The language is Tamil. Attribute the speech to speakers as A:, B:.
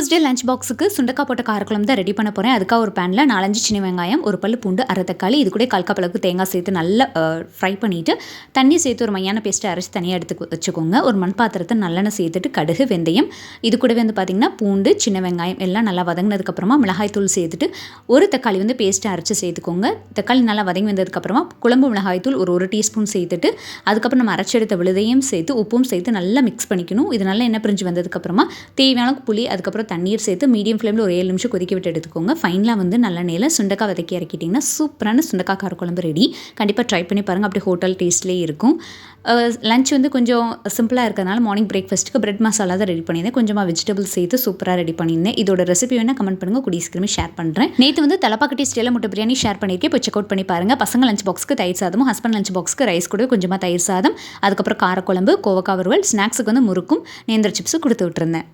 A: டியூஸ்டே லஞ்ச் பாக்ஸுக்கு சுண்டக்காய் போட்ட காரக்குழம்பு தான் ரெடி பண்ண போகிறேன். அதுக்காக ஒரு பேனில் 4-5 சின்ன வெங்காயம், ஒரு பல்லு பூண்டு, அரை தக்காளி, இது கூட 1/4 கப் அளவுக்கு தேங்காய் சேர்த்து நல்லா ஃப்ரை பண்ணிவிட்டு தண்ணி சேர்த்து ஒரு மையான பேஸ்ட்டை அரைச்சி தனியாக எடுத்து வச்சுக்கோங்க. ஒரு மண் பாத்திரத்தை நல்லெண்ணெய் சேர்த்துட்டு கடுகு, வெந்தயம், இது கூடவே பார்த்திங்கன்னா பூண்டு, சின்ன வெங்காயம் எல்லாம் நல்லா வதங்கினதுக்கப்புறமா மிளகாய் தூள் சேர்த்துட்டு ஒரு தக்காளி பேஸ்ட்டை அரைச்சி சேர்த்துக்கோங்க. தக்காளி நல்லா வதங்கி வந்ததுக்கப்புறமா குழம்பு மிளகாய் தூள் ஒரு டீஸ்பூன் சேர்த்துட்டு அதுக்கப்புறம் நம்ம அரைச்செடுத்த விழுதையும் சேர்த்து உப்பும் சேர்த்து நல்லா மிக்ஸ் பண்ணிக்கணும். இது நல்லா எண்ணெய் பிரிஞ்சு வந்ததுக்கப்புறமா தேவையான புளி அதுக்கப்புறம் தண்ணீர் சேர்த்து மீடியம் ஃப்ளேமில் ஒரு 7 நிமிஷம் கொதிக்க விட்டு எடுத்துக்கோங்க. ஃபைனலாக நல்லெண்ணெயில் சுண்டக்காய் வதக்கி இறக்கிட்டிங்கன்னா சூப்பரான சுண்டக்காய் காரக்குழம்பு ரெடி. கண்டிப்பாக ட்ரை பண்ணி பாருங்கள். அப்படி ஹோட்டல் டேஸ்ட்லேயே இருக்கும். லஞ்ச் கொஞ்சம் சிம்பிளாக இருக்கிறதுனால மார்னிங் பிரேக்ஃபாஸ்ட்டுக்கு பிரெட் மசாலா தான் ரெடி பண்ணியிருந்தேன். கொஞ்சமாக வெஜிடபிள்ஸ் சேர்த்து சூப்பராக ரெடி பண்ணியிருந்தேன். இதோட ரெசிபி வேணால் கமெண்ட் பண்ணுங்கள். கூடிய சீக்கிரமே ஷேர் பண்ணுறேன். நேற்று தலப்பாக்கட்டி ஸ்டைலில் முட்டை பிரியாணி ஷேர் பண்ணியிருக்கேன். இப்போ செக் அவுட் பண்ணி பாருங்கள். பசங்க லஞ்ச் பாக்ஸ்க்கு தயிர் சாதமும், ஹஸ்பண்ட் லஞ்ச் பாக்ஸ்க்கு ரைஸ் கூட கொஞ்சமாக தயிர் சாதம், அதுக்கப்புறம் காரக்குழம்பு, கோவக்காய் வறுவல், ஸ்நாக்ஸுக்கு முறுக்கும் நேந்திர சிப்ஸும் கொடுத்து விட்டுருந்தேன்.